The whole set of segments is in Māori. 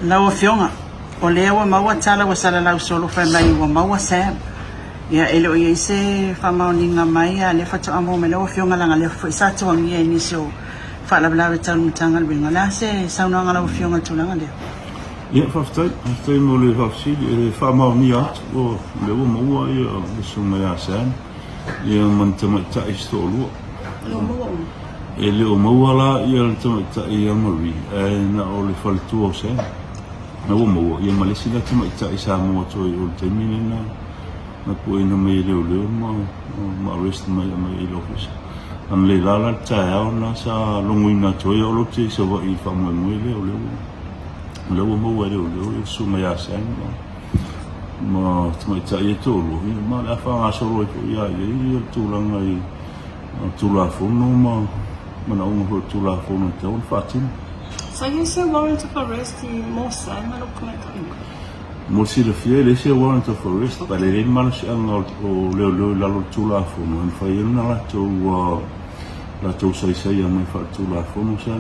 Lau fionga o lea wa maua tala wa sala lau solo fa mai wa maua sam ya ele o ise fa maoninga mai a le fatu amo me lau fionga langa le fa sa tu ngi ni so fa la bla tan tangal binga la se sa no ngala fionga tu langa le ya fa stai mo le fa si fa maonia o le wa maua ya so mai sam ya man tama ta istolu lo maua ele o maua la ya tama ta ya mari na o le fa tu o se na wo mo ia malesi na tama ita isa mo to o termine na ko ina me le ma arrest mai office an le la ta na sa longuina to yo lo te so va i fa mo le o mo le su ma ya san ma tama ita ia to lo ma la fa so lo to ia tu la ngai tu la fo no ma na o tu la fo no te on fatin. So you say warrant of arrest in Mosa, I'm not looking Mosi le fie le se warrant of arrest, but le mal se ang o le la lo tula fo no en fa na la to sai mai fa tula fo no sa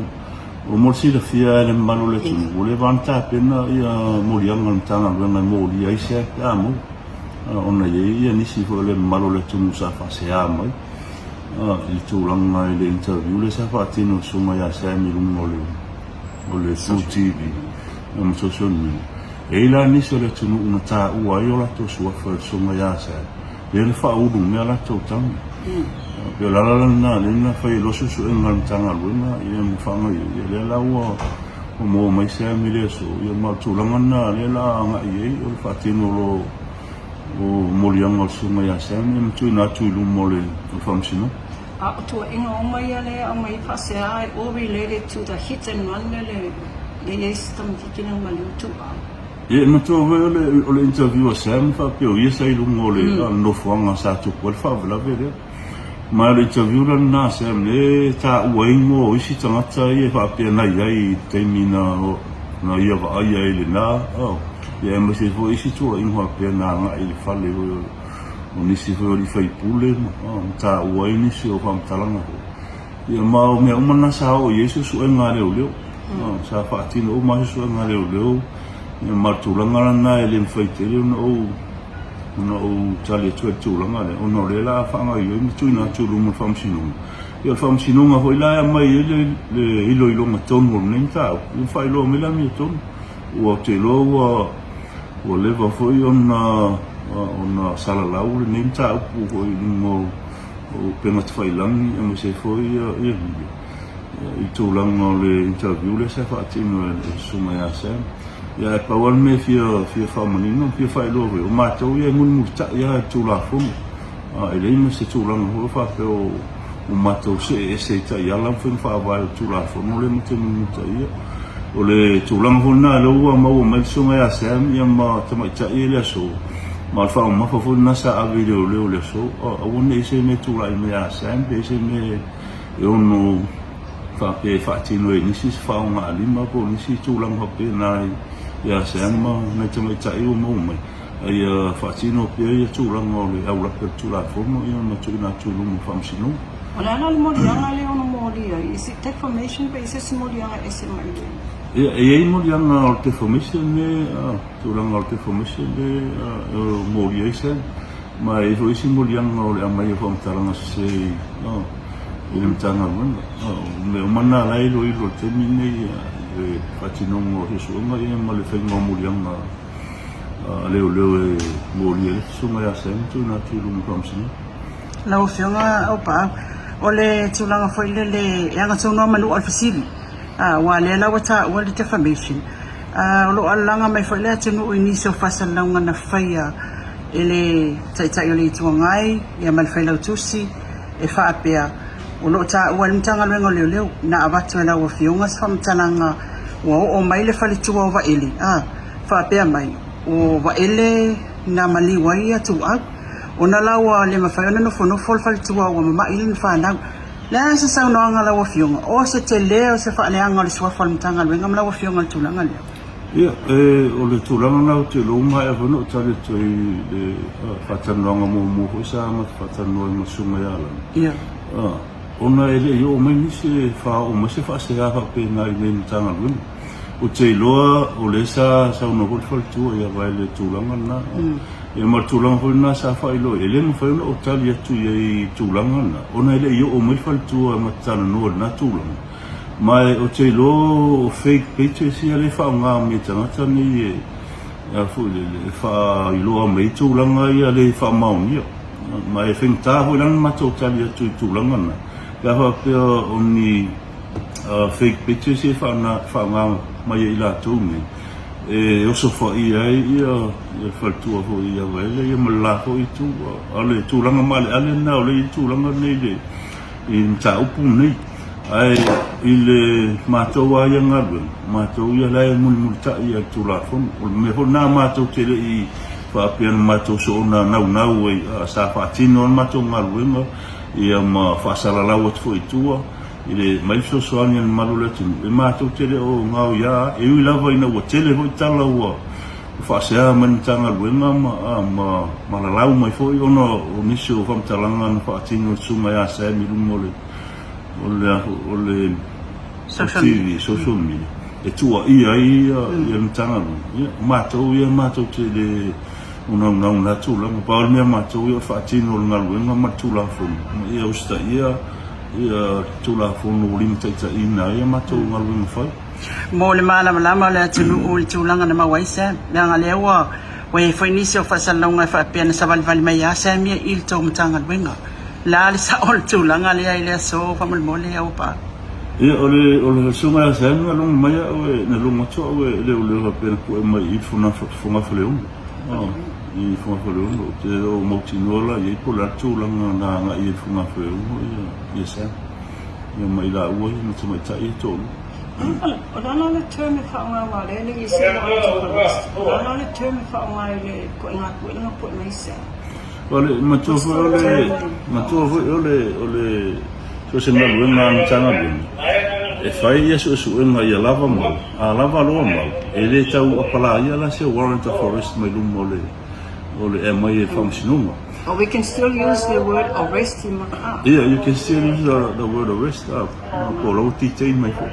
o mosi le fie le mal le tu le vanta pena ia moriang ang tanga na mori ai se amo ona ye ni si fo le mal le tu sa fa se amo il tu lang mai le interview le sa fa tino suma ya sa mi lungo o le TV na social media e la ni so le tunu una ta ua yo la to so fa so ma ya sa le fa u du me la to tang pe la na le na fa lo so so en ngal tanga lu na ye mo fa ngai le la ua o mo mai sa mi le so ye ma tu la na le la nga ye o fa tino lo o mo li ang so ma ya sa mi tu na tu lu mo le function to mai pasea all related to the hit and run le yes tam tikinang malu tu ye no to le interview sam fa pe o yesa ilu ngole no fanga sa tu por fa la vere ma le interview na sam le ta wengo isi tanga ta ye fa pe na ye termina na ye va ye le na ye mo se fo isi tu in ho pe na nga il fa le o nisi fo li fai pule ta ua ini si o fam talanga ia mau me umana sa o yesu su nga leo sa fa tino o ma su nga leo ia martulanga na ele fai tele no tali tu langa le ono le la fa nga yo mi tu na tu lu mo fam sinu ia fam sinu nga foi la mai le ilo ma ton mo nem ta u fai lo me la mi ton o te lo o le va foi ona sala lau le nem ta u ko mo o pena fai lang mo se foi i tu lang le interview le se fa tino suma ya se ya pa wan me fia famani no fia fai lo o ma to ye ngun mu ta ya tu la fu ele me se tu lang ho fa pe o ma to se ta ya lang fu fa va tu la fu no le mo te mu ta ya o le tu lang ho na lo wa ma o me suma ya se ya ma ta ma ta ile so ma fa ma fa fu na sa a video le so o ne se me tu la me ya se be se me yo no fa pe fa tino ni si fa ma lima ko ni si tu lang ho pe na ya se ma na te mai tai o mo mai ai fa tino pe ya tu lang o le au la pe tu la fo mo io na tu na tu lu mo fam sino ona na mo dia le ono mo dia is it defamation basis mo dia ese mai e mo dia na defamation ne tu lang o defamation ne mo dia se ma e foi si mo dia no le mai fo taranga se ele mtanga me mana la ilo te mine fatino mo hiso ma e ma le fe mo mulianga leo mo le so ma ya sento na tu lu mo sino la ofionga opa ole tulanga foi le yanga tsono malu alfasili wa le la wata wa le defamation lo alanga mai foi le tunu ini so fasal langa na faia ele tai ole tuangai ya mal faila tusi e fa apea o lo ta wa mtanga lengo leo na abatu na wo fionga sam tananga o mai le fali tu wa ele fa pe mai o wa ele na mali wa ia tu o na lawa le mafai ona no fono fol fali tu wa ma ile fa na la sa sa no nga la wo fionga o se te le o se fa le anga le so fa mtanga lengo la wo fionga tu langa le ia o le tu langa na te lo mai ava no tale tu le fa tananga mo sa ma fa tananga mo suma ya la ia ona ele yo mai se fa o mo se fa se ha pe na i me tanga lu o te loa o le sa una hol fal tu ia vai le tulanga na ia mar tulanga hol na sa fa ilo ele mo fa o tali atu ia tulanga na ona ele io o mai fal tu ma tana no na tulanga mai o te lo fake pictures ia le fa nga me tanga tani ia fu le fa ilo mai tulanga ia le fa mauni mai fenta hol na ma tali atu tulanga na ka fa pe oni fake pictures ia fa nga mai ila tungi o so fa ia faltua ho ia vele ia mala ho itu ale tulanga male ale na ole tulanga nei le in ta upu nei ai ile mato wa ia ngabe mato ia lai mul ta ia tulafon o me ho na mato tele I fa pian mato so na na we sa fa tino mato ngabe ia ma fa sala la wat fo itu ile mai so soani al malula tu e mato tele o ngau ya e ui lava ina o tele ho tala o fa sea man tanga luenga ma la lau mai foi ono o miso fam talanga na fa tino suma ya sa mi lumole ole social media e tua ia tanga ia mato tele una tu la pa me mato ia fa tino ngaluenga ma tu la fo ia usta ia tula fono lim tata ina ia matou ngalu fai mo le mala lama le tulu o le tulanga na mawaisa nga le wa we foi nisio fa salonga fa pena saval val mai asa mi il to mtanga wenga la le sa ol tulanga le ile so fa mo le au pa ia ole suma sa nga long mai we na long mato we le pena ko mai il fona fleu I fo lo te o motinola I ko la tulanga na I fo fleu ia sa ia mai la ua I no mai tai to o lana le term fa nga ma le I se o lana le term fa nga le ko nga po mai sa ole ole so se na luenga tanga bin e fai ia so nga ia lava mo a lava lo mo ele tau apala ia la se warrant of arrest mai lumo ole e mai functional. Or we can still use the word arrest in Macau. Yeah, you can still use the word arrest. Ko lo detain mai ko.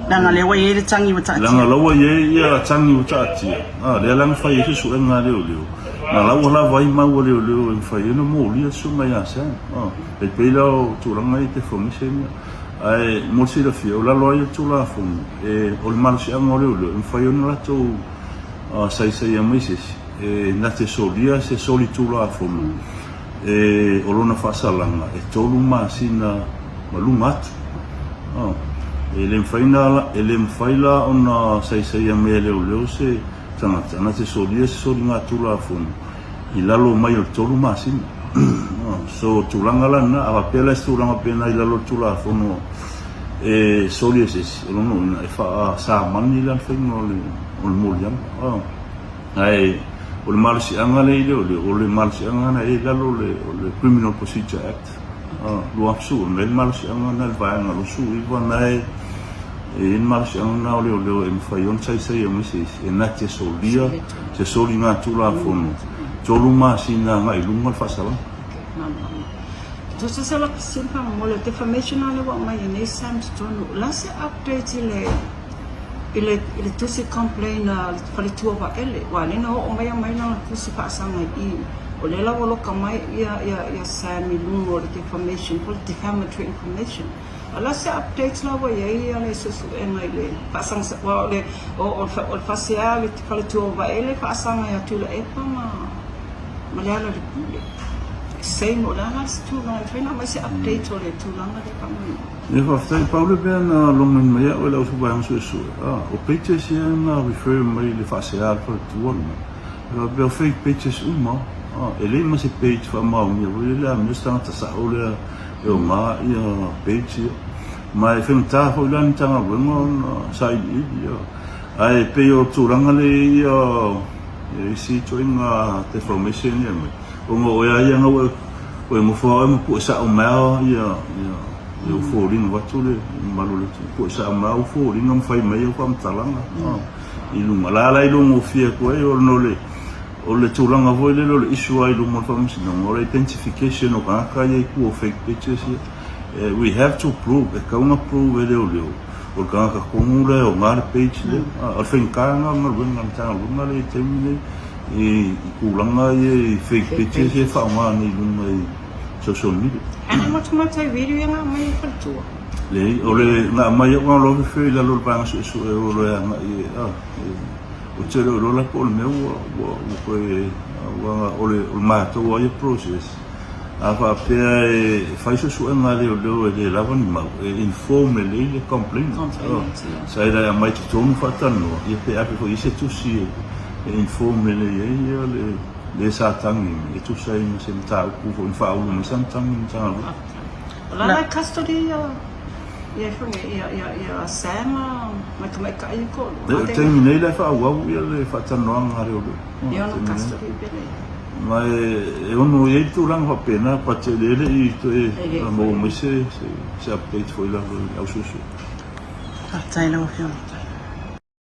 Langa le wa ye le tangi wata. Langa lo wa ye tangi wata. Le langa fai ye su nga leo. Na la wala vai ma wo leo fai no mo li su mai asa. E pela o tulanga I te formation. Ai mo se la fio la lo ye tula fon. E o mal se amo leo fai no la to sai ya mai se. Na te solia se soli tula fono o lona fasalanga e tolu masina malungat ele mfaila ona sai mele o leo se tangata na te solia se soli nga tula fono I lalo mai o tolu masina so tulanga lana a pela tulanga pena I lalo tula fono e solia se lona e fa sa mani lan feno o moliam ai o le malisi anga le malisi anga na e lalo le Criminal Procedure Act lo apsu le malisi anga na vai anga lo su I va e malisi anga na le fai on sai e misi e na te solia te soli nga tula fono tolu masina nga I lunga fasala to se sala simpa mo le defamation ale wa mai nei sam tonu la se update ile tusi complain fale tua wa ele wa le no o mai na tusi pa sanga I o le la wo ka mai ia sami lungo le information for defamatory information ala se updates la wa ia le so ile pa sanga wa le o facial fale tua wa ele pa sanga ya tu le epa ma le ala de sei no la has tu na fina mai se update o le tu langa de pa mai Ne fai Paulo ben long mai o la usuba ang so o pages ia na refer mai le facial for tuon be fake pages uma ele mas se page fa mau ni o le am sta ta sa o le o ma ia page mai fenta ho lan tanga bon sai ia ai pe o turanga le ia si toinga te formation ia mai o mo ia nga o mo fo mo pu sa o ma ia eu foring watu le malule ko sa ma u foring ngam fai mai o kam talanga I lunga la I lunga fia ko e o no le tulanga voi le issue ai lunga fam sino o identification o ka ye ku fake pictures we have to prove e ka una prove le o ka ka kongu le o ngā page le al whenkanga ngā ruenga na tāna runga le temi le i kulanga i fake pictures e whaunga ni lunga i social media. Ana matumata i video nga mai whalatua. Le o le ngā mai o ngā lofi whai la lor panga su e o le anga i o tere o rola po le meu o koe o le mātou ai process. A whapea e whaiso su e ngā leo leo e le lawa ni mau e informe le le complaint. Sa e rai a mai te tonu whatano i pe ape ko i se tusi e informe le e le sa tangi e tu sai me se mta ku ko fa u me san tangi mta La custody ia fungi ia sama mai ka i ko. le tangi nei le fa u ia le fa tano nga re o Ia no custody bene. ma e ono e tu rang fa pena pa te le i to e mo me se update foi la au su Taina o fiona.